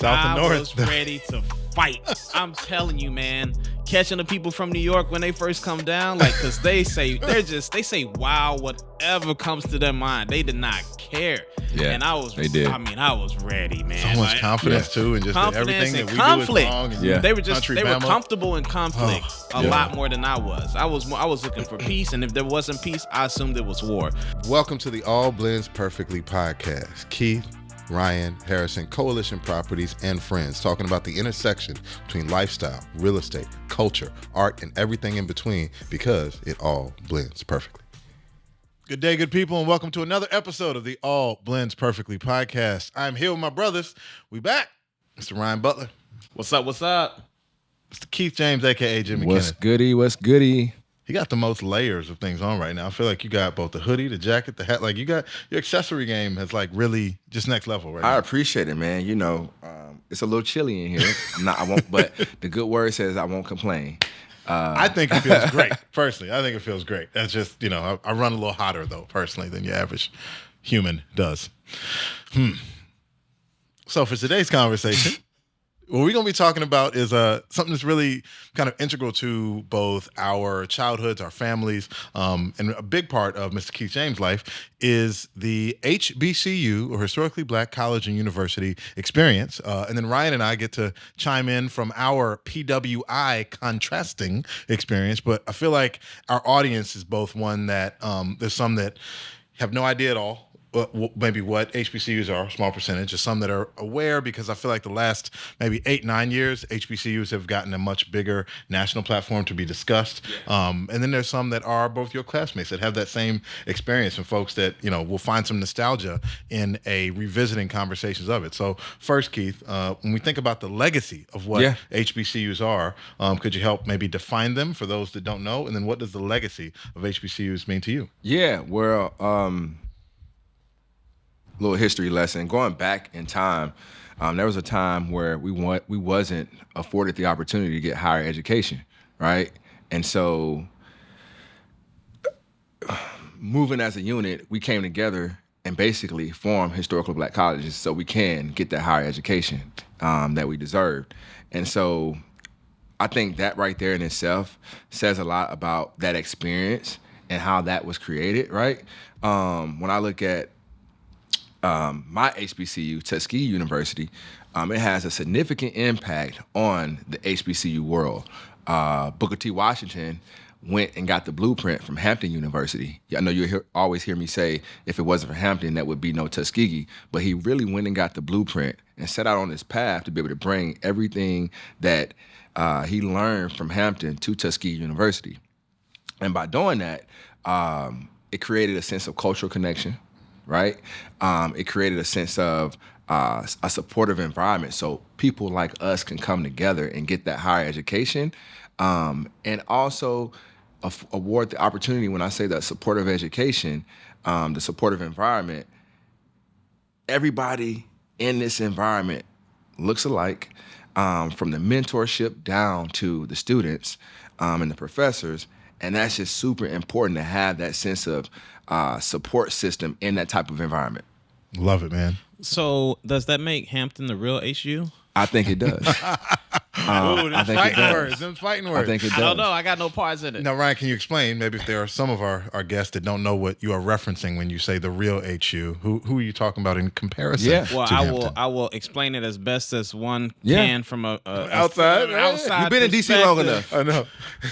South and North. I was ready to fight. I'm telling you, man. Catching the people from New York when they first come down, like, cause they say wow, whatever comes to their mind. They did not care. Yeah, and I was ready, man. So much confidence too, and just everything that we do is wrong. And they were comfortable in conflict a lot more than I was. I was looking for peace, and if there wasn't peace, I assumed it was war. Welcome to the All Blends Perfectly podcast. Keith, Ryan, Harrison, Coalition Properties, and friends talking about the intersection between lifestyle, real estate, culture, art, and everything in between because it all blends perfectly. Good day, good people, and welcome to another episode of the All Blends Perfectly podcast. I'm here with my brothers. We back. Mr. Ryan Butler. What's up? Mr. Keith James, a.k.a. Jimmy What's Kenneth. What's goody? He got the most layers of things on right now. I feel like you got both the hoodie, the jacket, the hat. Like, you got your accessory game has like really just next level right now. I appreciate it, man. You know, it's a little chilly in here. I won't, but the good word says I won't complain. I think it feels great. Personally, I think it feels great. That's just, I run a little hotter though, personally, than your average human does. So for today's conversation, what we're going to be talking about is something that's really kind of integral to both our childhoods, our families, and a big part of Mr. Keith James' life is the HBCU, or Historically Black College and University experience. And then Ryan and I get to chime in from our PWI contrasting experience. But I feel like our audience is both one that there's some that have no idea at all. Maybe what HBCUs are, a small percentage, of some that are aware, because I feel like the last maybe 8-9 years, HBCUs have gotten a much bigger national platform to be discussed. And then there's some that are both your classmates that have that same experience, and folks that, will find some nostalgia in a revisiting conversations of it. So first, Keith, when we think about the legacy of what HBCUs are, could you help maybe define them for those that don't know? And then what does the legacy of HBCUs mean to you? Yeah, well, little history lesson. Going back in time, there was a time where we wasn't afforded the opportunity to get higher education, right? And so, moving as a unit, we came together and basically formed historical black colleges so we can get that higher education that we deserved. And so, I think that right there in itself says a lot about that experience and how that was created, right? When I look at my HBCU, Tuskegee University, it has a significant impact on the HBCU world. Booker T. Washington went and got the blueprint from Hampton University. I know you always hear me say, if it wasn't for Hampton, that would be no Tuskegee. But he really went and got the blueprint and set out on this path to be able to bring everything that he learned from Hampton to Tuskegee University. And by doing that, it created a sense of cultural connection. Right? It created a sense of a supportive environment so people like us can come together and get that higher education, and also award the opportunity. When I say that supportive education, the supportive environment, everybody in this environment looks alike, from the mentorship down to the students and the professors. And that's just super important to have that sense of support system in that type of environment. Love it, man. So does that make Hampton the real HU? I think it does. I think fighting words. Them fighting words. I think it does. I don't know. I got no parts in it. Now, Ryan, can you explain, maybe if there are some of our guests that don't know what you are referencing when you say the real HU, who are you talking about in comparison Well, to Hampton? I will explain it as best as one can from a outside. You've been in DC long enough. I know.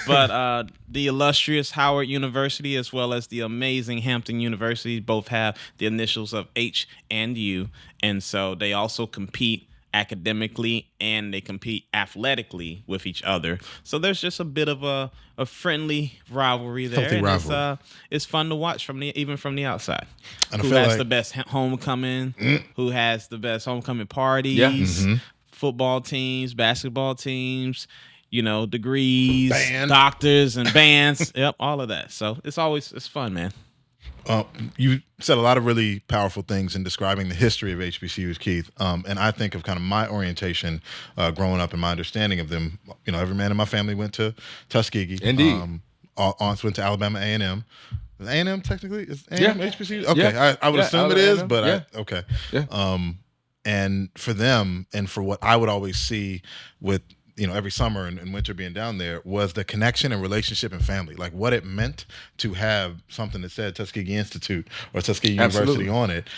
But the illustrious Howard University, as well as the amazing Hampton University, both have the initials of H and U, and so they also compete academically and they compete athletically with each other. So there's just a bit of a friendly rivalry there. Healthy rivalry. It's fun to watch even from the outside. And who has the best homecoming? Who has the best homecoming parties? Football teams, basketball teams. Degrees, doctors, and bands. Yep, all of that. So it's fun, man. You said a lot of really powerful things in describing the history of HBCUs, Keith. And I think of kind of my orientation growing up and my understanding of them. Every man in my family went to Tuskegee. Indeed. Aunts went to Alabama A&M. Is A&M technically? Is A&M HBCU? Okay, Yeah. I would assume it is, A&M. but okay. Yeah. And for them, and for what I would always see with, every summer and winter being down there, was the connection and relationship and family, like what it meant to have something that said Tuskegee Institute or Tuskegee University on it,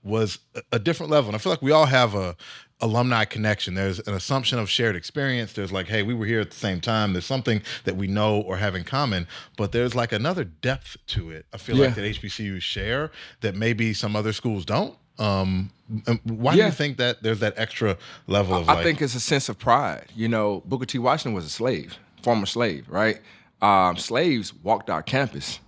was a different level. And I feel like we all have a alumni connection. There's an assumption of shared experience. There's like, hey, we were here at the same time. There's something that we know or have in common, but there's like another depth to it. I feel like that HBCUs share that maybe some other schools don't. Why do you think that there's that extra level of I think it's a sense of pride. Booker T. Washington was a slave, former slave, right? Slaves walked our campus,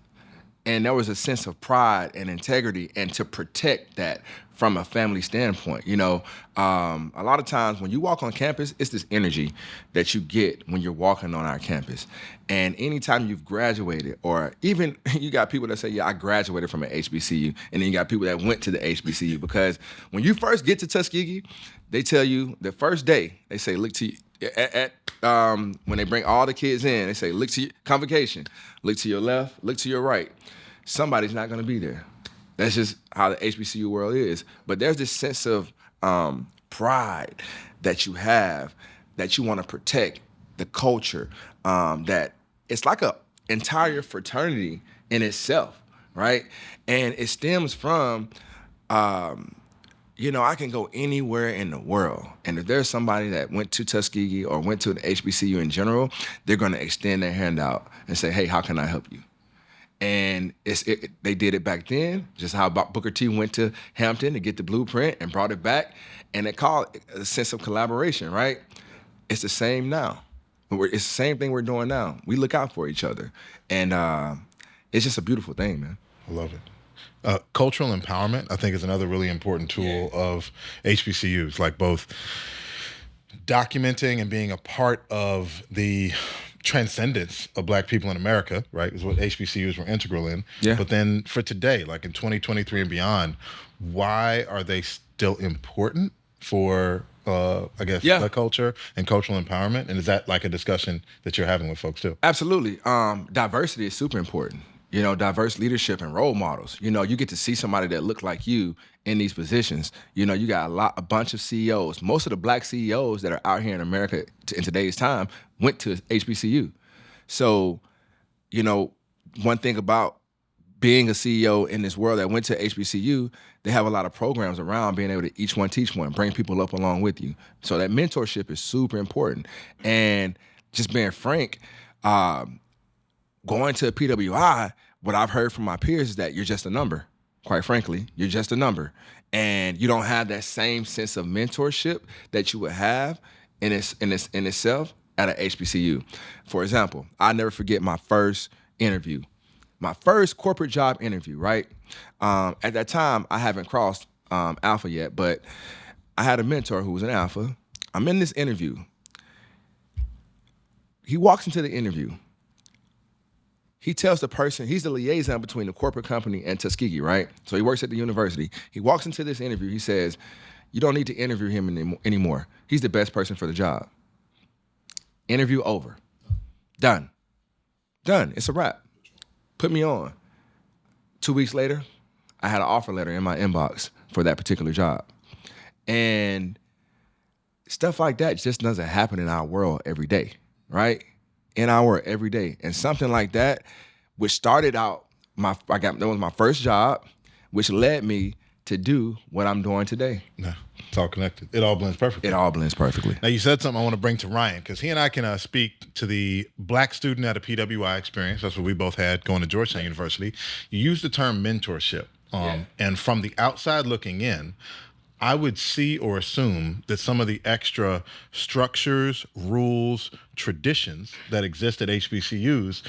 and there was a sense of pride and integrity, and to protect that from a family standpoint. A lot of times when you walk on campus, it's this energy that you get when you're walking on our campus. And anytime you've graduated, or even you got people that say, yeah, I graduated from an HBCU, and then you got people that went to the HBCU, because when you first get to Tuskegee, they tell you the first day, they say, look to you, when they bring all the kids in, they say, look to your convocation, look to your left, look to your right. Somebody's not gonna be there. That's just how the HBCU world is. But there's this sense of pride that you have, that you want to protect the culture, that it's like an entire fraternity in itself, right? And it stems from, I can go anywhere in the world, and if there's somebody that went to Tuskegee or went to the HBCU in general, they're going to extend their hand out and say, hey, how can I help you? And they did it back then, just how Booker T went to Hampton to get the blueprint and brought it back, and they call it a sense of collaboration, right? It's the same now. It's the same thing we're doing now. We look out for each other, and it's just a beautiful thing, man. I love it. Cultural empowerment, I think, is another really important tool of HBCUs, like both documenting and being a part of the transcendence of Black people in America, right, is what HBCUs were integral in. Yeah. But then for today, like in 2023 and beyond, why are they still important for, the culture and cultural empowerment? And is that like a discussion that you're having with folks too? Absolutely. Diversity is super important. Diverse leadership and role models. You get to see somebody that look like you in these positions. You got a bunch of CEOs. Most of the Black CEOs that are out here in America in today's time went to HBCU. So, one thing about being a CEO in this world that went to HBCU, they have a lot of programs around being able to each one teach one, bring people up along with you. So that mentorship is super important. And just being frank, going to a PWI, what I've heard from my peers is that you're just a number. Quite frankly, you're just a number. And you don't have that same sense of mentorship that you would have in itself at an HBCU. For example, I'll never forget my first interview. My first corporate job interview, right? At that time, I haven't crossed Alpha yet, but I had a mentor who was an Alpha. I'm in this interview. He walks into the interview. He tells the person, he's the liaison between the corporate company and Tuskegee, right? So he works at the university. He walks into this interview. He says, you don't need to interview him anymore. He's the best person for the job. Interview over. Done. It's a wrap. Put me on. 2 weeks later, I had an offer letter in my inbox for that particular job. And stuff like that just doesn't happen in our world every day, right? In our world every day. And something like that, which started out, that was my first job, which led me to do what I'm doing today. Yeah, it's all connected. It all blends perfectly. Now, you said something I want to bring to Ryan, because he and I can speak to the Black student at a PWI experience. That's what we both had going to Georgetown University. You used the term mentorship. And from the outside looking in, I would see or assume that some of the extra structures, rules, traditions that exist at HBCUs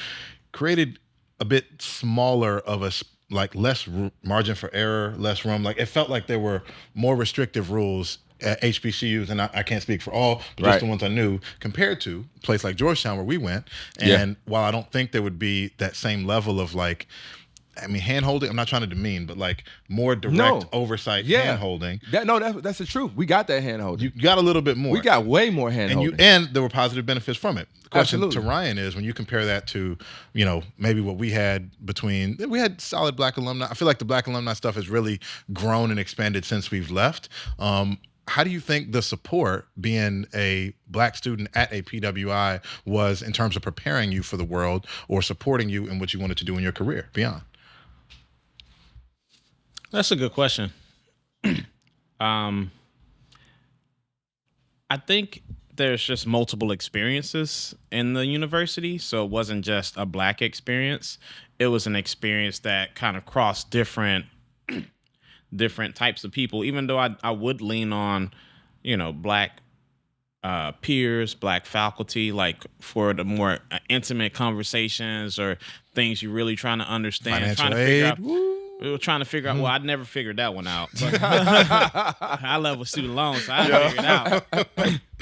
created a bit smaller of a, like less margin for error, less room. Like it felt like there were more restrictive rules at HBCUs, and I can't speak for all, but just the ones I knew, compared to a place like Georgetown where we went. And while I don't think there would be that same level of like I mean, hand holding. I'm not trying to demean, but like more direct oversight, hand holding. That's the truth. We got that hand holding. You got a little bit more. We got way more hand holding, and there were positive benefits from it. The question Absolutely. to Ryan is, when you compare that to, maybe what we had solid Black alumni. I feel like the Black alumni stuff has really grown and expanded since we've left. How do you think the support, being a Black student at a PWI, was in terms of preparing you for the world or supporting you in what you wanted to do in your career beyond? That's a good question. I think there's just multiple experiences in the university. So it wasn't just a Black experience. It was an experience that kind of crossed different types of people, even though I would lean on, Black peers, Black faculty, like for the more intimate conversations or things you're really trying to understand. Financial aid. We were trying to figure out. Well, I'd never figured that one out. But I level student loans, so I figured it out.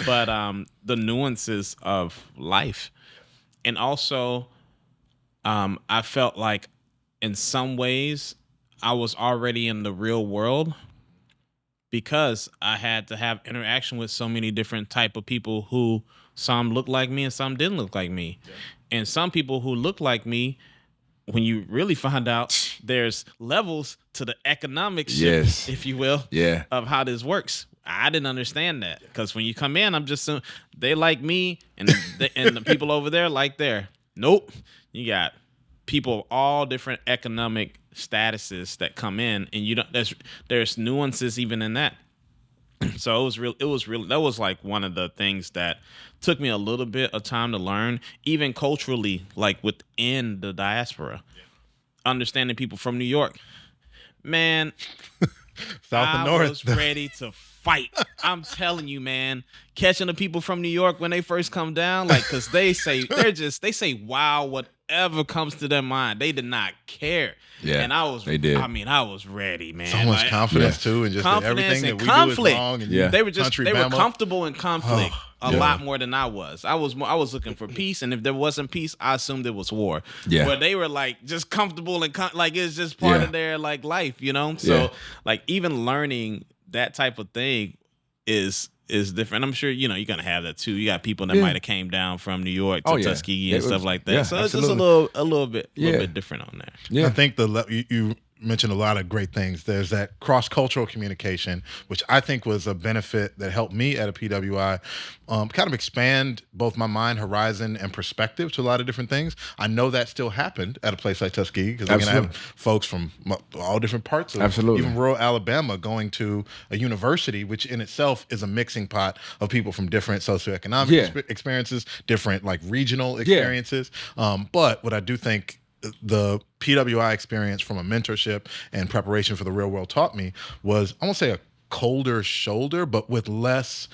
But the nuances of life, and also, I felt like in some ways I was already in the real world because I had to have interaction with so many different type of people who some looked like me and some didn't look like me, and some people who look like me. When you really find out there's levels to the economic shit, if you will, of how this works. I didn't understand that because when you come in, I'm just they like me and the people over there like there. Nope, you got people of all different economic statuses that come in, and you don't. There's nuances even in that. So it was really that was like one of the things that took me a little bit of time to learn, even culturally, like within the diaspora. Understanding people from New York. Man, South and North. I was ready to fight. I'm telling you, man. Catching the people from New York when they first come down, like, because they say wow, whatever comes to their mind. They did not care. Yeah, and they did. I mean, I was ready, man. So much confidence too, and just that everything that we do is wrong. And they were comfortable in conflict a lot more than I was. I was looking for peace, and if there wasn't peace, I assumed there was war. Yeah, but they were like just comfortable and like it's just part of their like life, So like even learning that type of thing is different. I'm sure you're gonna have that too. You got people that might have came down from New York to Tuskegee and stuff like that. Yeah, so absolutely. It's just a little bit different on there. Yeah, I think you mentioned a lot of great things. There's that cross-cultural communication, which I think was a benefit that helped me at a PWI kind of expand both my mind horizon and perspective to a lot of different things. I know that still happened at a place like Tuskegee because we're going to have folks from all different parts of even rural Alabama going to a university, which in itself is a mixing pot of people from different socioeconomic experiences, different like regional experiences. But what I do think the PWI experience from a mentorship and preparation for the real world taught me was, I won't say a colder shoulder, but with less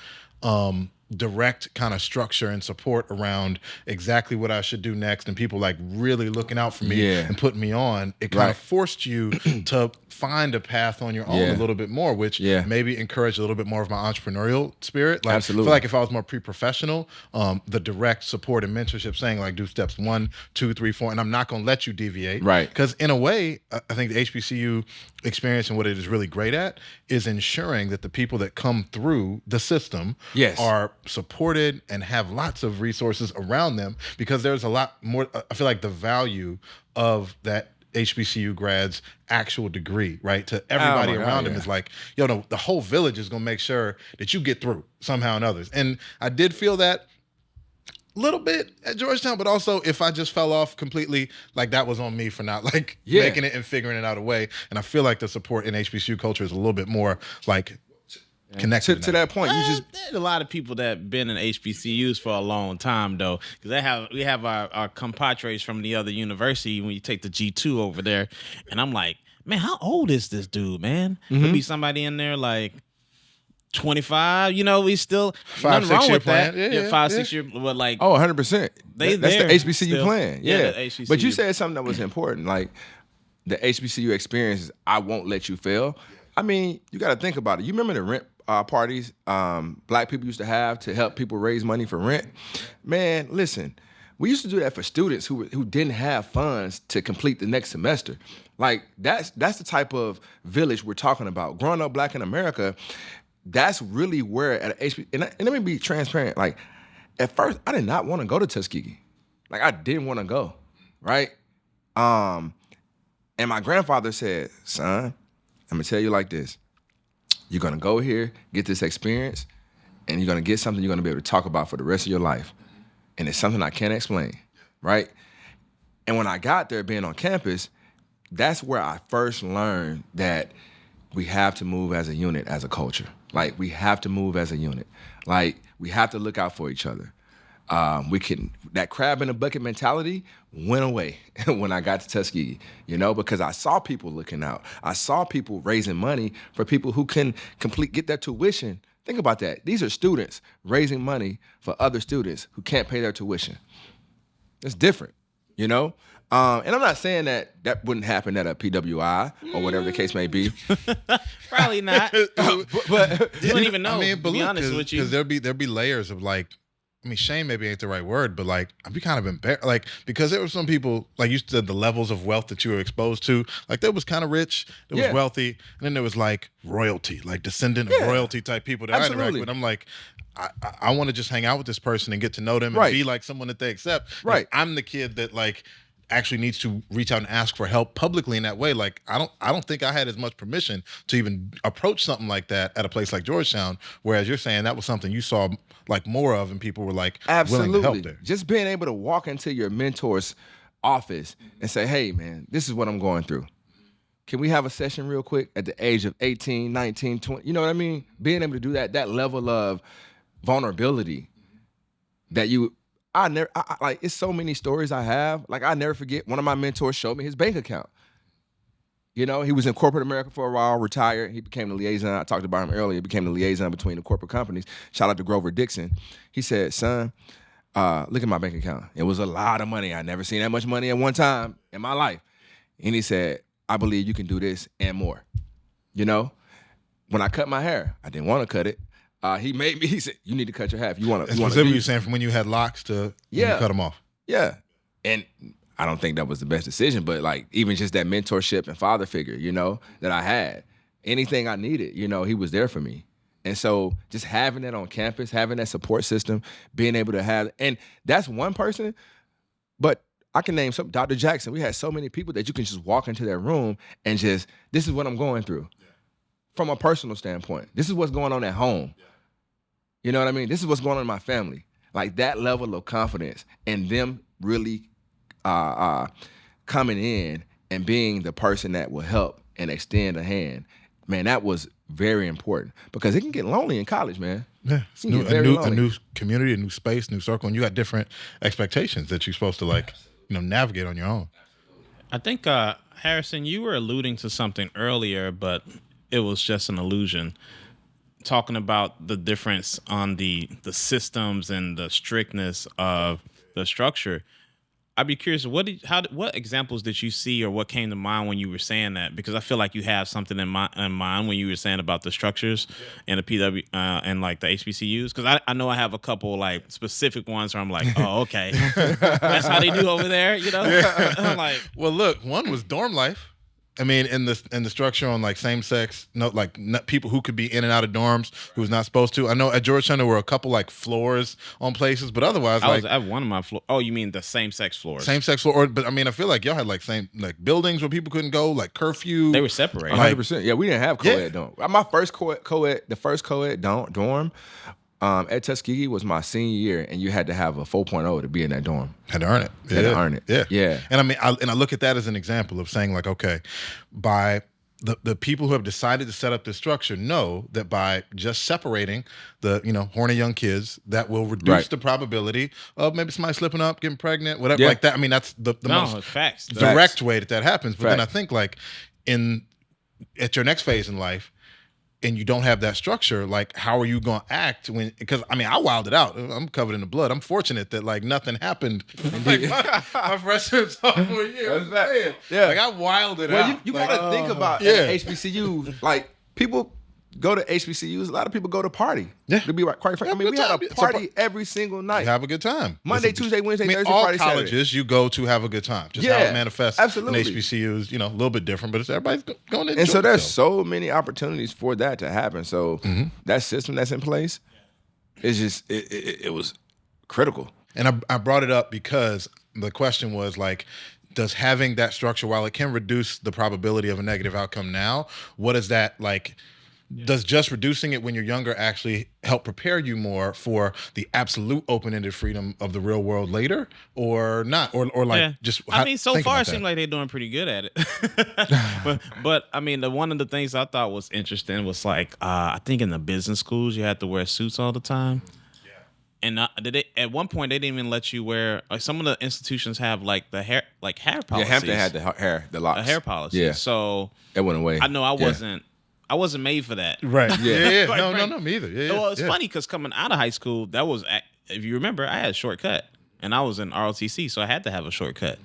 direct kind of structure and support around exactly what I should do next, and people like really looking out for me and putting me on. It kind of forced you to find a path on your own a little bit more, which maybe encouraged a little bit more of my entrepreneurial spirit. Like, I feel like if I was more pre-professional, the direct support and mentorship saying like do steps 1, 2, 3, 4, and I'm not going to let you deviate. Right. Because in a way, I think the HBCU experience and what it is really great at is ensuring that the people that come through the system are supported and have lots of resources around them, because there's a lot more. I feel like the value of that HBCU grad's actual degree, right, to everybody around him is like, the whole village is going to make sure that you get through somehow and others. And I did feel that a little bit at Georgetown, but also if I just fell off completely, like that was on me for not like making it and figuring it out a way. And I feel like the support in HBCU culture is a little bit more like connected to that point. There's a lot of people that been in HBCUs for a long time though, because we have our compatriots from the other university when you take the G2 over there, and I'm like, man, how old is this dude, man? Could be somebody in there like 25, we still 5, 6 year plan. Yeah, 5, 6 year, but like 100%. That's the HBCU still plan. The HBCU. But you said something that was important, like the HBCU experience. I won't let you fail. I mean, you got to think about it. You remember the rent parties Black people used to have to help people raise money for rent? Man, listen, We used to do that for students who didn't have funds to complete the next semester. Like that's the type of village we're talking about. Growing up Black in America, that's really where at HBCU. And let me be transparent. Like at first, I did not want to go to Tuskegee. Like I didn't want to go, right? And my grandfather said, "Son, I'm gonna tell you like this. You're gonna go here, get this experience, and you're gonna get something you're gonna be able to talk about for the rest of your life. And it's something I can't explain, right?" And when I got there, being on campus, that's where I first learned that we have to move as a unit, as a culture. Like we have to move as a unit. Like we have to look out for each other. That crab in the bucket mentality went away when I got to Tuskegee, because I saw people looking out. I saw people raising money for people who can get their tuition. Think about that. These are students raising money for other students who can't pay their tuition. It's different, And I'm not saying that wouldn't happen at a PWI or whatever the case may be. Probably not. But you don't even know. But to be honest with you, because there'll be layers of shame maybe ain't the right word, but I'd be kind of embarrassed, because there were some people, like you said, the levels of wealth that you were exposed to, there was kind of rich, there was wealthy, and then there was royalty, descendant of royalty type people that I interact with. I'm like, I want to just hang out with this person and get to know them and be like someone that they accept. Right. If I'm the kid that actually needs to reach out and ask for help publicly in that way. I don't think I had as much permission to even approach something like that at a place like Georgetown, whereas you're saying that was something you saw more of and people were absolutely willing to help there. Just being able to walk into your mentor's office and say, "Hey man, this is what I'm going through. Can we have a session real quick?" At the age of 18, 19, 20, you know what I mean? Being able to do that level of vulnerability that it's so many stories I have. I never forget, one of my mentors showed me his bank account. He was in corporate America for a while, retired. He became the liaison. I talked about him earlier. He became the liaison between the corporate companies. Shout out to Grover Dixon. He said, "Son, look at my bank account. It was a lot of money. I never seen that much money at one time in my life." And he said, "I believe you can do this and more." When I cut my hair, I didn't want to cut it. He said, "You need to cut your hair. You want to." Specifically, you're saying from when you had locks to when you cut them off. Yeah. And I don't think that was the best decision, but even just that mentorship and father figure, that I had, anything I needed, he was there for me. And so just having that on campus, having that support system, being able to have, and that's one person, but I can name some, Dr. Jackson. We had so many people that you can just walk into their room and just, this is what I'm going through. From a personal standpoint, this is what's going on at home. You know what I mean? This is what's going on in my family. That level of confidence and them really coming in and being the person that will help and extend a hand, man, that was very important because it can get lonely in college, man. Yeah, it's a new community, a new space, new circle, and you got different expectations that you're supposed to navigate on your own. I think Harrison, you were alluding to something earlier, but it was just an illusion. Talking about the difference on the systems and the strictness of the structure. I'd be curious, what examples did you see or what came to mind when you were saying that? Because I feel like you have something in mind when you were saying about the structures and the PW and the HBCUs. Because I know I have a couple specific ones where I'm like, oh, okay, that's how they do over there, Yeah. I'm like, well, look, one was dorm life. I mean, in the structure on same sex, people who could be in and out of dorms who's not supposed to. I know at Georgetown there were a couple floors on places, but otherwise I have one of my floors. Oh, you mean the same sex floors? Same sex floor, but I mean, I feel like y'all had same buildings where people couldn't go, curfew. They were separated. 100%. Yeah, we didn't have co-ed dorm. My first the first co-ed dorm. At Tuskegee was my senior year, and you had to have a 4.0 to be in that dorm. Had to earn it. Had to earn it. Yeah. And I mean, I look at that as an example of saying okay, by the people who have decided to set up this structure know that by just separating the horny young kids, that will reduce the probability of maybe somebody slipping up, getting pregnant, whatever like that. I mean, that's the most facts. direct way that happens. But then I think at your next phase in life, and you don't have that structure, how are you going to act because I mean, I wilded out. I'm covered in the blood. I'm fortunate that my freshman and sophomore year. Yeah. I wilded out. Well, you got to think about HBCU, people, go to HBCUs, a lot of people go to party. Yeah. To be quite frank, I mean, we had a party every single night. You have a good time. Monday, Tuesday, Wednesday, Thursday, all Friday, Saturday. colleges you go to have a good time. Just how it manifests absolutely. in HBCUs, a little bit different, but it's everybody's going to enjoy And so there's themselves. so many opportunities for that to happen. So that system that's in place is just it was critical. And I brought it up because the question was like, does having that structure, while it can reduce the probability of a negative outcome now, what is that like? Does just reducing it when you're younger actually help prepare you more for the absolute open-ended freedom of the real world later, or not, or like just? I mean, so far it seems seems like they're doing pretty good at it. but I mean, one of the things I thought was interesting was like I think in the business schools you had to wear suits all the time. And at one point they didn't even let you wear. Like some of the institutions have like the hair policies. Yeah, Hampton had the locks, a hair policy. Yeah, so it went away. I know I wasn't made for that. right. Yeah. Quite No, frankly. me either. Yeah. Well, it's funny because coming out of high school, that was, if you remember, I had a shortcut, and I was in ROTC, so I had to have a shortcut.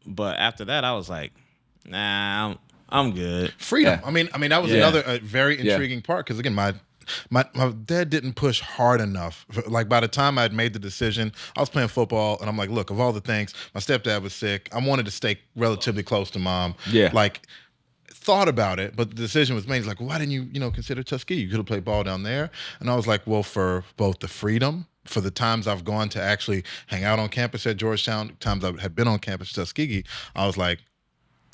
But after that, I was like, nah, I'm good. Freedom. Yeah. I mean, that was another very intriguing part because again, my dad didn't push hard enough. Like by the time I had made the decision, I was playing football, and I'm like, look, of all the things, my stepdad was sick. I wanted to stay relatively close to mom. Yeah. Like thought about it, but the decision was made. He's like, well, why didn't you consider Tuskegee? You could have played ball down there. And I was like, well, for both the freedom, for the times I've gone to actually hang out on campus at Georgetown, times I had been on campus at Tuskegee, I was like,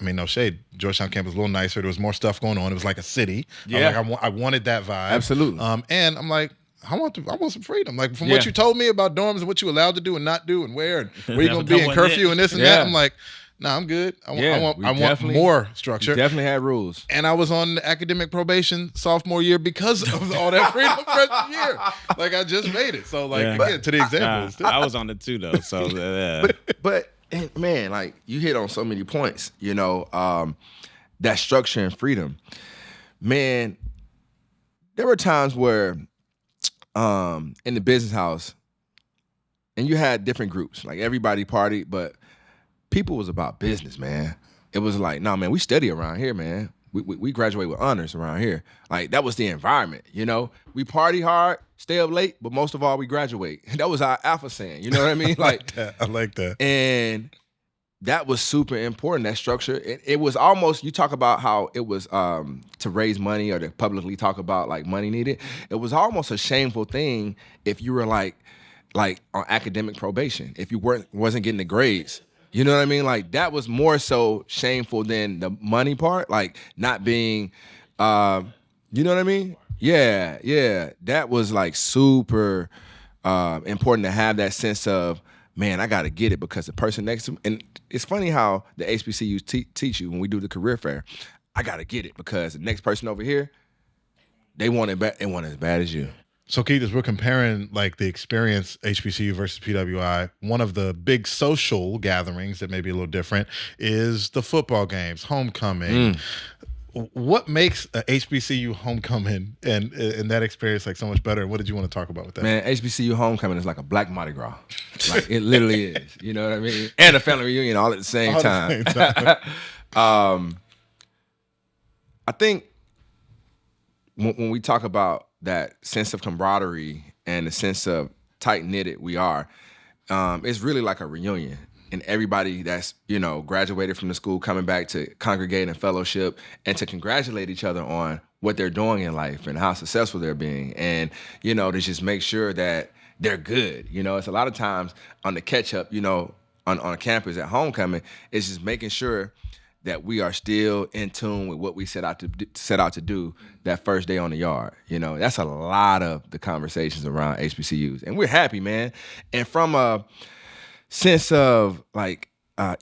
I mean, no shade. Georgetown campus was a little nicer. There was more stuff going on. It was like a city. Yeah. I wanted that vibe. Absolutely. And I'm like, I want some freedom. Like from what you told me about dorms and what you allowed to do and not do and where you're going to be in curfew and this and that. I'm like, nah, I'm good. I want more structure. Definitely had rules. And I was on academic probation sophomore year because of all that freedom freshman year. Like I just made it. So like again, to the example. I was on it too though. So But and man, like you hit on so many points, that structure and freedom. Man, there were times where in the business house, and you had different groups, like everybody partied, but people was about business, man. It was like, nah, man, we study around here, man. We graduate with honors around here. Like that was the environment, We party hard, stay up late, but most of all, we graduate. That was our alpha saying, you know what I mean? I like that. And that was super important, that structure. It was almost, you talk about how it was to raise money or to publicly talk about like money needed. It was almost a shameful thing if you were like on academic probation, if you wasn't getting the grades. You know what I mean? Like that was more so shameful than the money part, like not being, you know what I mean? Yeah. That was like super important to have that sense of, man, I got to get it because the person next to me, and it's funny how the HBCUs teach you when we do the career fair, I got to get it because the next person over here, they want it bad, they want it as bad as you. So Keith, as we're comparing like the experience HBCU versus PWI, one of the big social gatherings that may be a little different is the football games, homecoming. What makes a HBCU homecoming and that experience like so much better? And what did you want to talk about with that? Man, HBCU homecoming is like a black Mardi Gras. Like it literally is. You know what I mean? And a family reunion all at the same time. I think when we talk about that sense of camaraderie and the sense of tight-knitted we are, it's really like a reunion. And everybody that's, graduated from the school coming back to congregate and fellowship and to congratulate each other on what they're doing in life and how successful they're being. And, to just make sure that they're good. It's a lot of times on the catch-up, on a campus at homecoming, it's just making sure that we are still in tune with what we set out to do that first day on the yard. That's a lot of the conversations around HBCUs. And we're happy, man. And from a sense of like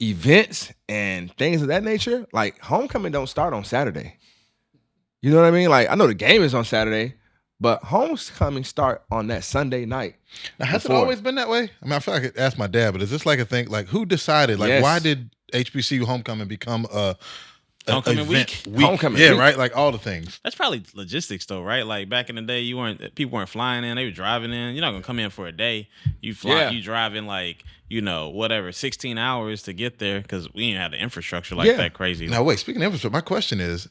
events and things of that nature, like homecoming don't start on Saturday. You know what I mean? Like I know the game is on Saturday, but homecoming start on that Sunday night. Now, has it always been that way? I mean, I feel like I could ask my dad, but is this like a thing? Like who decided? Like why did HBCU homecoming become a homecoming week? Homecoming week. Right? Like all the things. That's probably logistics though, right? Like back in the day, people weren't flying in; they were driving in. You're not gonna come in for a day. You fly, you drive in like 16 hours to get there because we didn't have the infrastructure like that crazy. Now wait, speaking of infrastructure, my question is,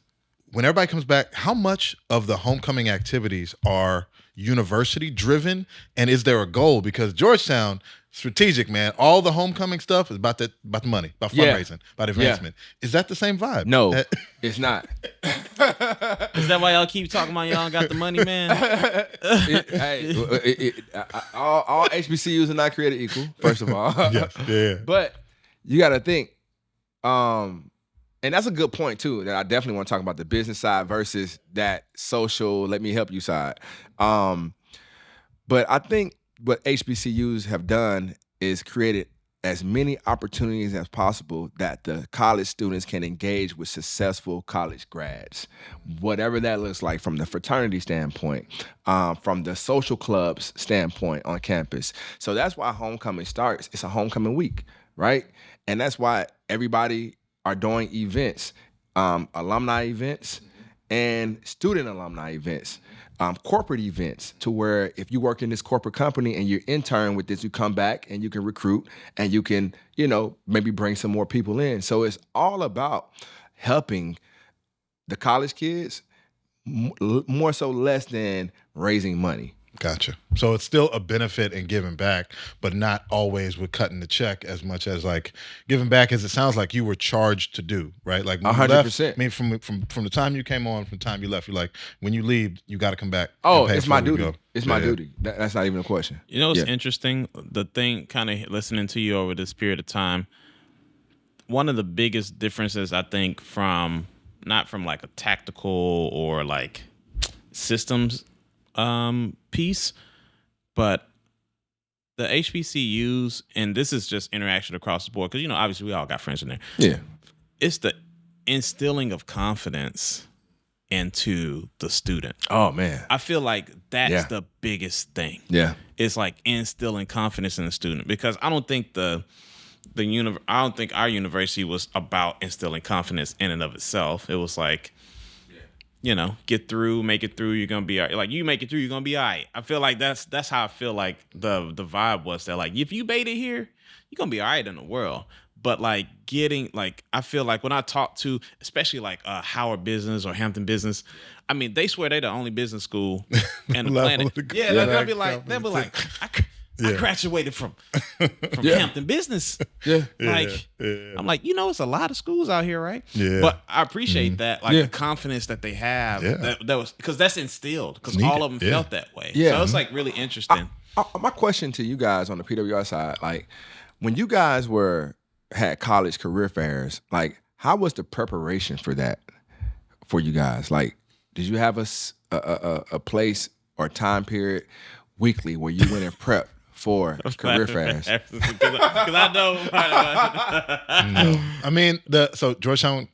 when everybody comes back, how much of the homecoming activities are university driven, and is there a goal? Because Georgetown, strategic, man. All the homecoming stuff is about the money, about fundraising, about advancement. Is that the same vibe? No, it's not. Is that why y'all keep talking about y'all got the money, man? All HBCUs are not created equal, first of all. Yeah. But you got to think, and that's a good point too, that I definitely want to talk about the business side versus that social, let me help you side. But I think what HBCUs have done is created as many opportunities as possible that the college students can engage with successful college grads, whatever that looks like from the fraternity standpoint, from the social clubs standpoint on campus. So that's why homecoming starts. It's a homecoming week, right? And that's why everybody are doing events, alumni events and student alumni events. Corporate events, to where if you work in this corporate company and you're intern with this, you come back and you can recruit and you can, maybe bring some more people in. So it's all about helping the college kids, more so less than raising money. Gotcha. So it's still a benefit in giving back, but not always with cutting the check as much as like giving back, as it sounds like you were charged to do, right? Like 100%. I mean, from the time you came on, from the time you left, you're like, when you leave, you got to come back. Oh, it's my duty. It's my duty. That's not even a question. You know what's interesting? The thing, kind of listening to you over this period of time, one of the biggest differences, I think, not from like a tactical or like systems piece, but the HBCUs, and this is just interaction across the board, because obviously we all got friends in there. Yeah, it's the instilling of confidence into the student. Oh man, I feel like that's the biggest thing. Yeah, it's like instilling confidence in the student, because I don't think I don't think our university was about instilling confidence in and of itself. It was like, get through, make it through, you're gonna be all right. Like, you make it through, you're gonna be all right. I feel like that's how I feel like the vibe was, that like, if you made it here, you're gonna be all right in the world. But like I feel like when I talk to, especially like Howard Business or Hampton Business, I mean, they swear they're the only business school in the planet. They'll be like, I graduated from Hampton Business. I'm like, it's a lot of schools out here, right? Yeah. But I appreciate that, like the confidence that they have. Yeah. That was, because that's instilled, because all of them felt that way. Yeah. So it's like really interesting. My question to you guys on the PWR side, like when you guys had college career fairs, like how was the preparation for that for you guys? Like, did you have a place or time period weekly where you went and prepped for career fairs? Because I know. No. I mean, so Georgetown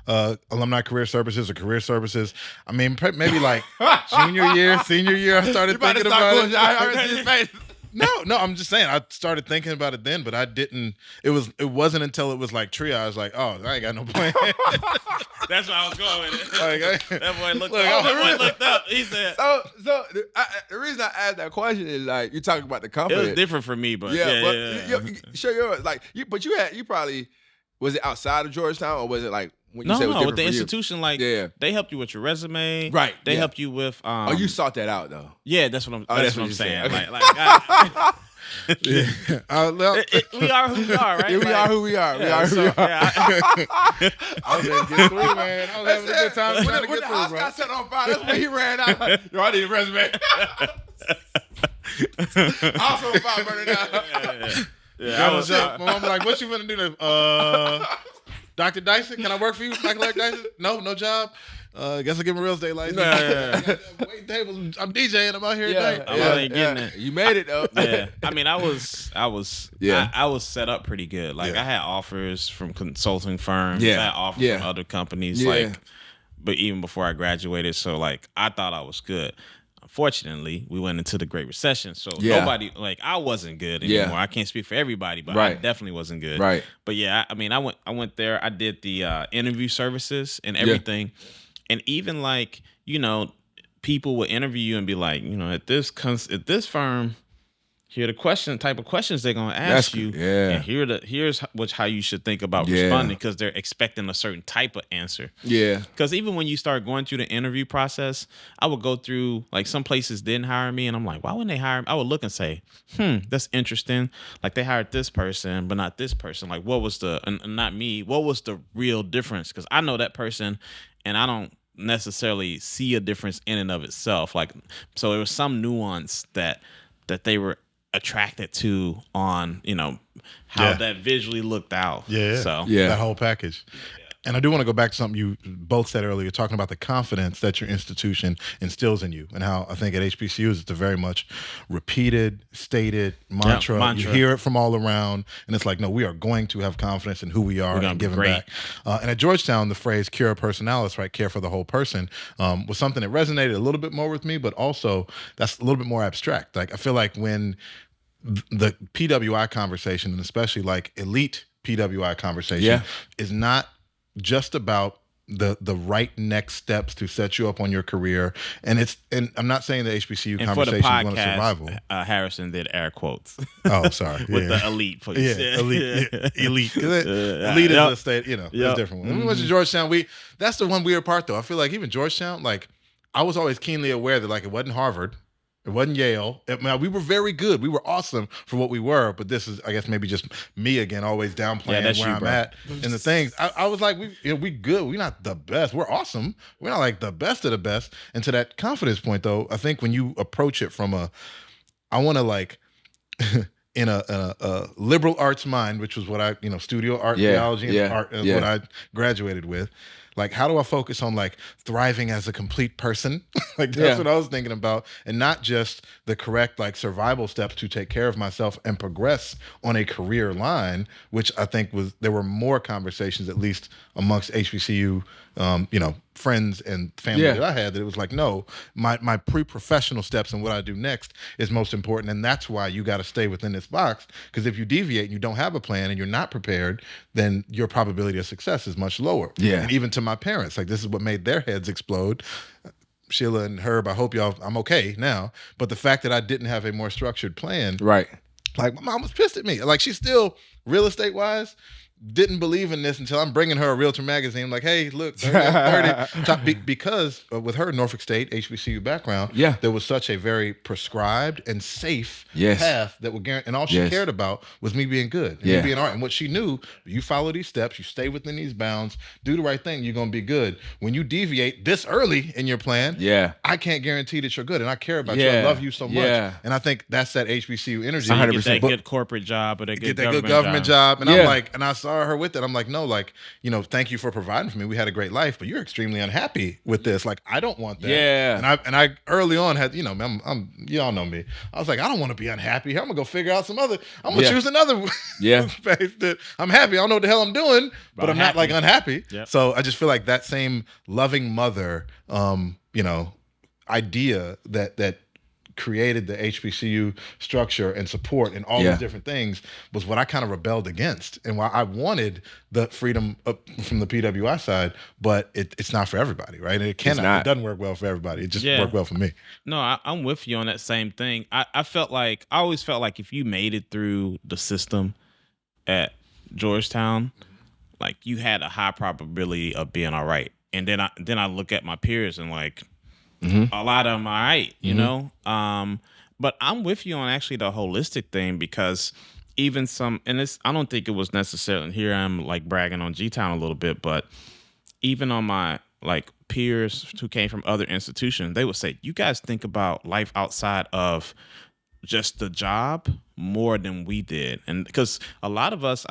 alumni career services or career services, I mean, maybe like senior year, I started thinking about it. I already see his face. No, I'm just saying, I started thinking about it then, but I didn't. It wasn't until it was like triage, I was like, oh, I ain't got no plan. That's where I was going with it. Like, that boy looked up. He said. So the reason I asked that question is like, you're talking about the confidence. It was different for me, but Sure, yours. Like, you probably, was it outside of Georgetown, or was it like when you said it was no, different with the for you? institution, like they helped you with your resume, right? They helped you with. Oh, you sought that out though. Yeah, that's what I'm. That's what I'm saying. Okay. We are who we are, right? Yeah, we are who we are. I was gonna get through, man. I was having a good time trying to get through, bro. When the house got set on fire, that's when he ran out. Like, yo, I need a resume. House on fire, burning down. My mom was like, "What you gonna do to Dr. Dyson? Can I work for you, Dr. Larry Dyson? No job. Guess I'll give him a real estate license. Waiting tables. I'm DJing. I'm out here today. I ain't getting it. You made it though. Yeah. I mean, I was set up pretty good. Like I had offers from consulting firms. Yeah. I had offers from other companies. Yeah. But even before I graduated, so like I thought I was good. Unfortunately, we went into the Great Recession, so nobody, like, I wasn't good anymore. Yeah. I can't speak for everybody, but I definitely wasn't good. Right. But yeah, I mean, I went there. I did the interview services and everything, and even like, people would interview you and be like, at this firm, here the type of questions they're gonna ask you, and here's how you should think about responding, because they're expecting a certain type of answer. Yeah. Because even when you start going through the interview process, I would go through, like, some places didn't hire me, and I'm like, why wouldn't they hire me? I would look and say, that's interesting. Like, they hired this person, but not this person. Like, what was and not me? What was the real difference? Because I know that person, and I don't necessarily see a difference in and of itself. Like, so there was some nuance that they were attracted to on, how that visually looked out. So that whole package. And I do want to go back to something you both said earlier, talking about the confidence that your institution instills in you, and how I think at HBCUs it's a very much repeated, stated mantra. You hear it from all around, and it's like, no, we are going to have confidence in who we are and giving back. And at Georgetown, the phrase "cura personalis," right, care for the whole person, was something that resonated a little bit more with me, but also that's a little bit more abstract. Like, I feel like when the PWI conversation, and especially like elite PWI conversation, is not just about the right next steps to set you up on your career, and I'm not saying the HBCU conversation is one of survival. Harrison did air quotes. Oh, sorry. With the elite, please. Elite. Elite is a state, it's a different one. When we went to Georgetown, that's the one weird part though. I feel like even Georgetown, like, I was always keenly aware that, like, it wasn't Harvard. It wasn't Yale. We were very good. We were awesome for what we were. But this is, I guess, maybe just me again, always downplaying where I'm at and the things. I was like, we good. We're not the best. We're awesome. We're not like the best of the best. And to that confidence point, though, I think when you approach it from I want to, like, in a liberal arts mind, which was what I, studio art, theology, and art is what I graduated with. Like, how do I focus on, like, thriving as a complete person? Like, that's what I was thinking about. And not just the correct, like, survival steps to take care of myself and progress on a career line, which I think there were more conversations, at least amongst HBCU, friends and family that I had, that it was like, no, my pre-professional steps and what I do next is most important. And that's why you got to stay within this box. Because if you deviate and you don't have a plan and you're not prepared, then your probability of success is much lower. Yeah. And even to my parents, like, this is what made their heads explode. Sheila and Herb, I hope I'm okay now. But the fact that I didn't have a more structured plan, right? Like, my mom was pissed at me. Like, she's still, real estate wise, didn't believe in this until I'm bringing her a Realtor magazine. Like, hey, look, 30. Because with her Norfolk State HBCU background, there was such a very prescribed and safe path that would guarantee, and all she cared about was me being good, and me being all right. And what she knew, you follow these steps, you stay within these bounds, do the right thing, you're gonna be good. When you deviate this early in your plan, I can't guarantee that you're good, and I care about you. I love you so much, and I think that's that HBCU energy. So you get that good corporate job or that good government job, and I'm like, and I saw her with it. I'm like, no, like, thank you for providing for me. We had a great life, but you're extremely unhappy with this. Like, I don't want that. Yeah. And I early on had, I'm y'all know me. I was like, I don't want to be unhappy. I'm gonna go figure out I'm gonna choose another space that I'm happy. I don't know what the hell I'm doing, but I'm not, like, unhappy. Yep. So I just feel like that same loving mother, idea that created the HBCU structure and support and all these different things was what I kind of rebelled against, and why I wanted the freedom from the PWI side, but it's not for everybody, right? And it doesn't work well for everybody. It just worked well for me. No, I'm with you on that same thing. I always felt like if you made it through the system at Georgetown, like, you had a high probability of being all right. And then I look at my peers and, like, a lot of them are all right, you know? But I'm with you on actually the holistic thing, because even I don't think it was necessarily, here I'm, like, bragging on G-Town a little bit, but even on my, like, peers who came from other institutions, they would say, you guys think about life outside of just the job more than we did. And because a lot of us,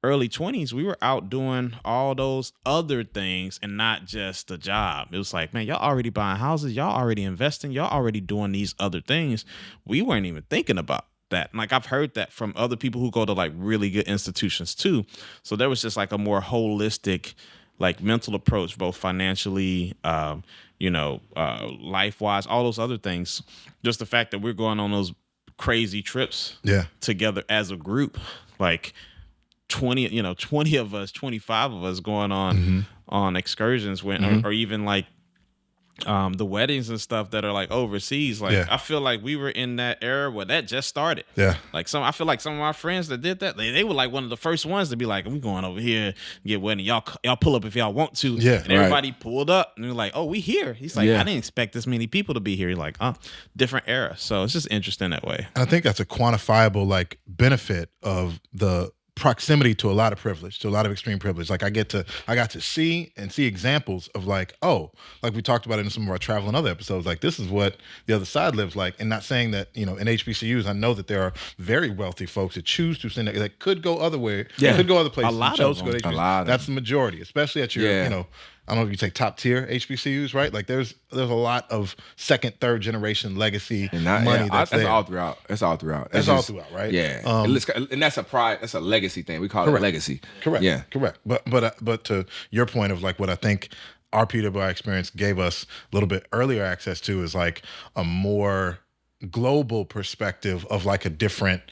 early 20s, we were out doing all those other things and not just the job. It was like, man, y'all already buying houses, y'all already investing, y'all already doing these other things. We weren't even thinking about that. And, like, I've heard that from other people who go to, like, really good institutions too. So there was just, like, a more holistic, like, mental approach, both financially, life-wise, all those other things. Just the fact that we're going on those crazy trips together as a group, like, 20 of us, 25 of us going on excursions or even, like, the weddings and stuff that are like overseas. Like I feel like we were in that era where that just started. Yeah. Like I feel like some of our friends that did that, they were like one of the first ones to be like, "We going over here get wedding. Y'all pull up if y'all want to." Yeah. And everybody pulled up and they're like, "Oh, we here." He's like, Yeah. "I didn't expect this many people to be here." He's like, different era. So it's just interesting that way. And I think that's a quantifiable like benefit of the proximity to a lot of privilege, to a lot of extreme privilege. Like I got to see examples of like, oh, like we talked about it in some of our travel and other episodes, like this is what the other side lives like. And not saying that, in HBCUs, I know that there are very wealthy folks that choose to send that could go other way, could go other places. A lot chose of to go to them. HBCUs. A lot of That's the majority, especially at your, I don't know if you take top tier HBCUs, right? Like there's a lot of second, third generation legacy money that's there. all throughout. It's all throughout. That's all throughout, right? Yeah, and that's a pride. That's a legacy thing. We call it a legacy. Correct. Yeah, correct. But to your point of like what I think our PWI experience gave us a little bit earlier access to is like a more global perspective of like a different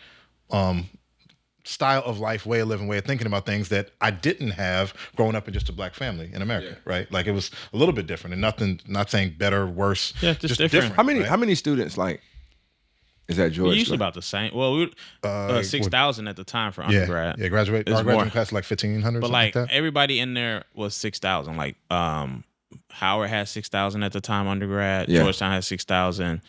style of life, way of living, way of thinking about things that I didn't have growing up in just a black family in America, right? Like it was a little bit different, and not saying better, worse, just different. How many students like is that George? Usually about the same. Well, we 6,000 at the time for undergrad. Yeah, our graduating class like 1,500. But like that. everybody in there was 6,000. Like Howard had 6,000 at the time undergrad. Georgetown had 6,000.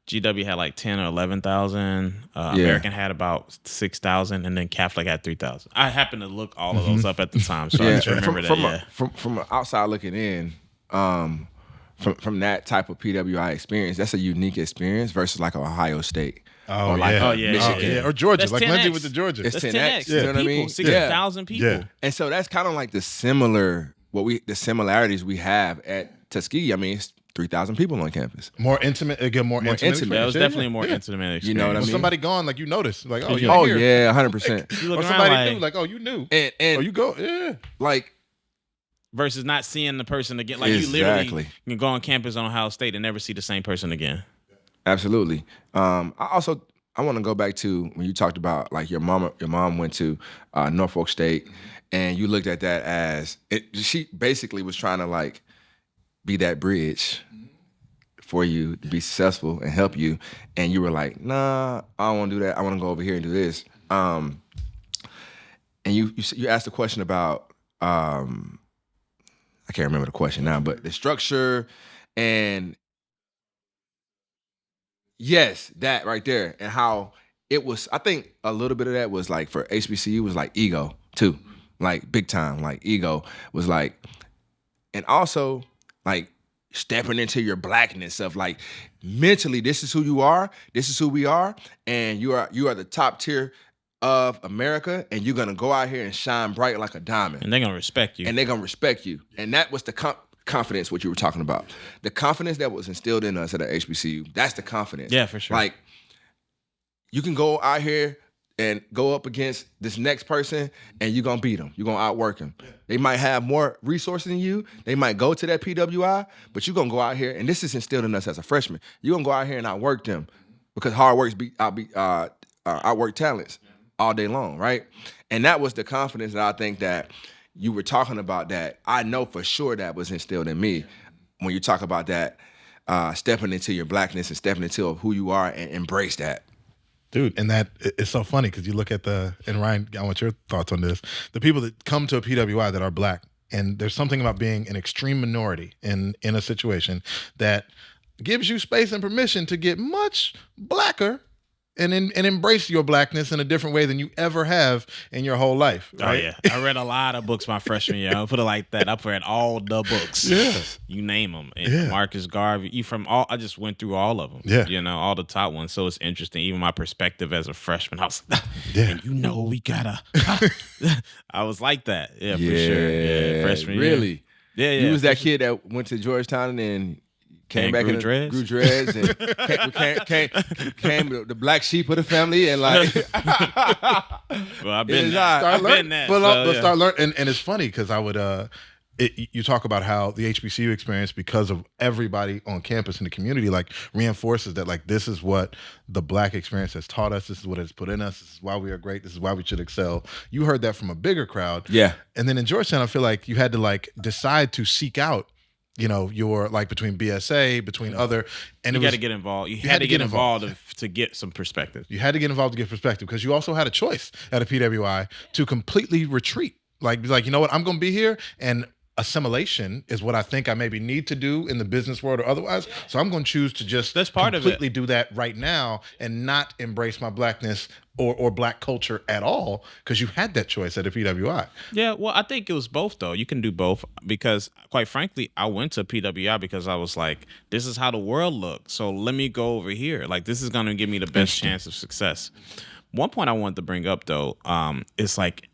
GW had like 10 or 11,000. American had about 6,000, and then Catholic had 3,000. I happened to look all of those up at the time, so I just remember that. From an outside looking in, from that type of PWI experience, that's a unique experience versus like Ohio State. Or Michigan. Or Georgia. That's like 10X. Lindsay with the Georgia. It's That's 10X. You know what I mean? 60,000 people. Yeah. And so that's kind of like the similarities we have at Tuskegee. I mean, it's 3,000 people on campus. More intimate. Again, more intimate. Yeah, it was definitely a more intimate experience. You know what I mean? Somebody gone, like you notice, like yeah, 100%. You look or around somebody knew, like you knew, and you go, yeah. Like versus not seeing the person again. Like you literally can go on campus on Ohio State and never see the same person again. Absolutely. I want to go back to when you talked about like your mom went to Norfolk State, and you looked at that as she basically was trying to like be that bridge for you to be successful and help you, and you were like, nah, I don't want to do that. I want to go over here and do this. And you asked a question about I can't remember the question now, but the structure and yes, that right there, and how it was. I think a little bit of that was like for HBCU was like ego too, like big time, like ego was like, and also like stepping into your blackness of like mentally, this is who you are, this is who we are, and you are the top tier of America, and you're gonna go out here and shine bright like a diamond, and they're gonna respect you, and that was the confidence, what you were talking about, the confidence that was instilled in us at the HBCU. That's the confidence. Yeah, for sure. Like you can go out here and go up against this next person, and you're gonna beat them. You're gonna outwork them. They might have more resources than you. They might go to that PWI, but you're gonna go out here, and this is instilled in us as a freshman. You're gonna go out here and outwork them because hard work outwork talents all day long, right? And that was the confidence that I think that you were talking about, that I know for sure that was instilled in me when you talk about that, stepping into your blackness and stepping into who you are and embrace that. Dude, and that it's so funny because you look at and Ryan, I want your thoughts on this. The people that come to a PWI that are black, and there's something about being an extreme minority in a situation that gives you space and permission to get much blacker and embrace your blackness in a different way than you ever have in your whole life. Right? Oh yeah, I read a lot of books my freshman year. I'll put it like that. I've read all the books. Yeah, you name them. And Marcus Garvey. I just went through all of them. Yeah, all the top ones. So it's interesting. Even my perspective as a freshman, I was like, and we gotta. I was like that. Yeah, for sure. Yeah, freshman year. Really? Yeah. You was that kid that went to Georgetown and came back and grew dreads and came the black sheep of the family, and like well, I've been that. But start learning, and it's funny because I would you talk about how the HBCU experience, because of everybody on campus in the community, like reinforces that like this is what the black experience has taught us, this is what it's put in us, this is why we are great, this is why we should excel. You heard that from a bigger crowd. Yeah. And then in Georgetown, I feel like you had to like decide to seek out your like between BSA, between other, and you got to get involved. You had to get involved to get some perspective. You had to get involved to get perspective because you also had a choice at a PWI to completely retreat. Like you know what, I'm going to be here, and assimilation is what I think I maybe need to do in the business world or otherwise. So I'm going to choose to just completely do that right now and not embrace my blackness or black culture at all, because you had that choice at a PWI. Yeah, well, I think it was both, though. You can do both because, quite frankly, I went to PWI because I was like, this is how the world looks. So let me go over here. Like, this is going to give me the best chance of success. One point I wanted to bring up, though, is like,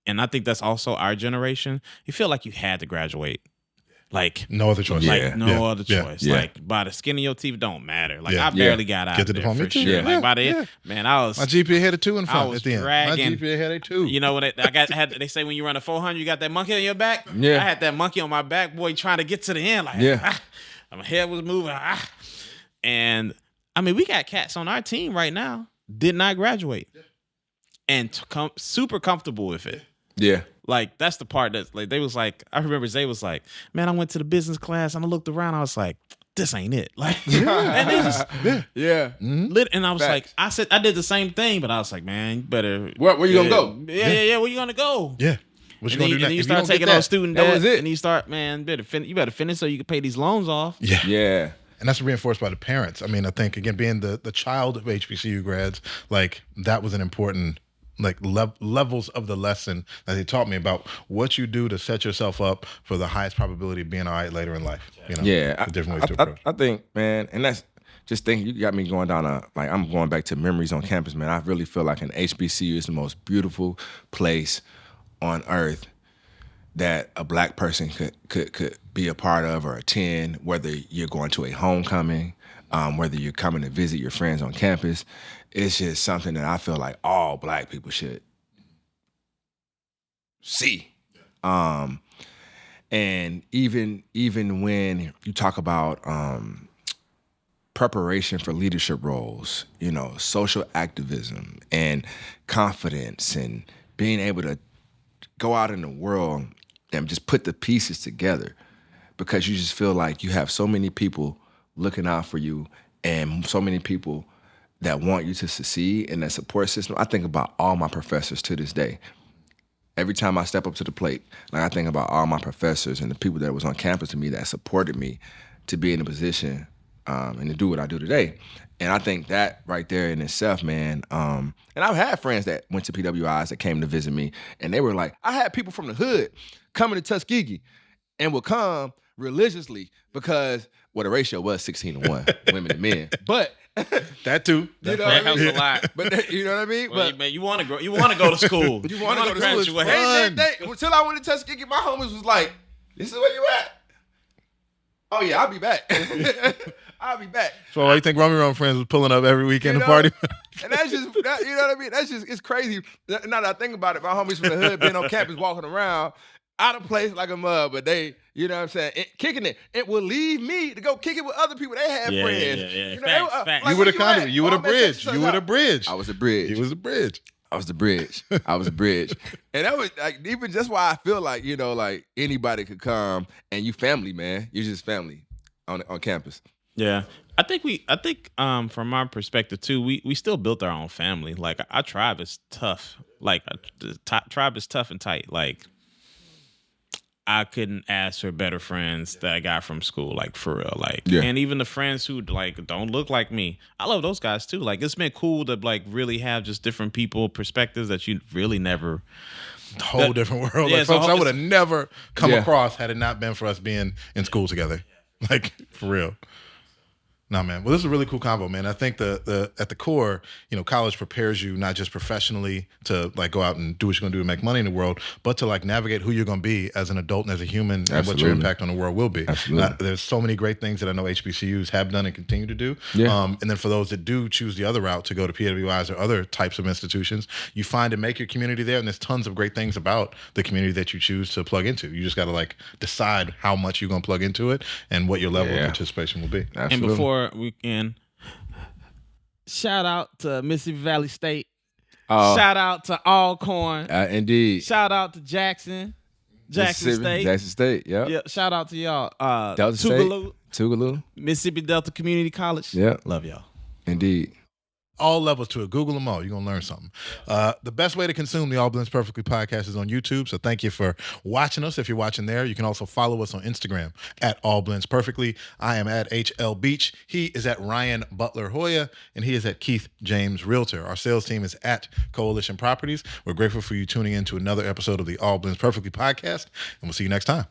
and I think that's also our generation. You feel like you had to graduate. Like no other choice. Like no other choice. Yeah. Like by the skin of your teeth don't matter. Like I barely got out. Get the diploma for sure. Like by the end, man, I was my GPA had a 2 in front at the end. Dragging, my GPA had a 2. You know what they say when you run a 400, you got that monkey on your back? Yeah. I had that monkey on my back, boy, trying to get to the end. Like my head was moving. And I mean, we got cats on our team right now, did not graduate. And super comfortable with it. Yeah. Like, that's the part that, like, they was like, I remember Zay was like, man, I went to the business class and I looked around. I was like, this ain't it. Like, and they just, and I was like, I did the same thing, but I was like, man, you better. Where you gonna go? Yeah. Where you gonna go? Yeah. What you gonna do next? And you start taking on student debt. That was it. And you start, man, you better finish so you can pay these loans off. Yeah. Yeah. And that's reinforced by the parents. I mean, I think, again, being the child of HBCU grads, like, that was an important levels of the lesson that they taught me about what you do to set yourself up for the highest probability of being all right later in life. Different ways to approach. I think, man, and that's just thinking. You got me going down I'm going back to memories on campus, man. I really feel like an HBCU is the most beautiful place on earth that a black person could be a part of or attend, whether you're going to a homecoming, whether you're coming to visit your friends on campus. It's just something that I feel like all black people should see. And even when you talk about preparation for leadership roles, social activism and confidence and being able to go out in the world and just put the pieces together, because you just feel like you have so many people looking out for you and so many people that want you to succeed in that support system. I think about all my professors to this day. Every time I step up to the plate, I think about all my professors and the people that was on campus to me that supported me to be in a position and to do what I do today. And I think that right there in itself, man, and I've had friends that went to PWIs that came to visit me, and they were like, I had people from the hood coming to Tuskegee and would come religiously because, the ratio was 16-1, women and men. But that too. That helps a lot. But you know what I mean? Well, man, you want to go to school. You want to go to school. Until I went to Tuskegee, my homies was like, "This is where you at." Oh yeah, I'll be back. I'll be back. So I think Romeo and Friends was pulling up every weekend to party. And that's just, you know what I mean? That's just, it's crazy. Now that I think about it, my homies from the hood being on campus walking around out of place like a mud, but they, you know what I'm saying, kicking it. It will leave me to go kick it with other people. They had friends. Yeah. You know, Facts. You were the conduit. You were the bridge. You were the bridge. I was the bridge. He was the bridge. I was the bridge. I was the bridge. And that was like, even just why I feel like, like anybody could come and you family, man. You're just family on campus. Yeah. I think from our perspective too, we still built our own family. Like our tribe is tough. Like the tribe is tough and tight. Like I couldn't ask for better friends that I got from school, like for real. Like, and even the friends who like don't look like me, I love those guys too. Like it's been cool to like really have just different people perspectives that you really never. Whole different world. Like folks I would have never come across had it not been for us being in school together. Like for real. No, man. Well, this is a really cool combo, man. I think the at the core, college prepares you not just professionally to like go out and do what you're going to do to make money in the world, but to like navigate who you're going to be as an adult and as a human. Absolutely. And what your impact on the world will be. There's so many great things that I know HBCUs have done and continue to do. Yeah. And then for those that do choose the other route to go to PWIs or other types of institutions, you find and make your community there. And there's tons of great things about the community that you choose to plug into. You just got to like decide how much you're going to plug into it and what your level of participation will be. Absolutely. And before we end, shout out to Mississippi Valley State. Shout out to Alcorn. Indeed. Shout out to Jackson. Jackson Mississippi, State. Jackson State. Yep. Yeah, shout out to y'all. Delta Tougaloo, State. Tougaloo. Mississippi Delta Community College. Yeah. Love y'all. Indeed. All levels to it. Google them all. You're going to learn something. The best way to consume the All Blends Perfectly podcast is on YouTube. So thank you for watching us. If you're watching there, you can also follow us on Instagram at All Blends Perfectly. I am at HL Beach. He is at Ryan Butler Hoya, and he is at Keith James Realtor. Our sales team is at Coalition Properties. We're grateful for you tuning in to another episode of the All Blends Perfectly podcast, and we'll see you next time.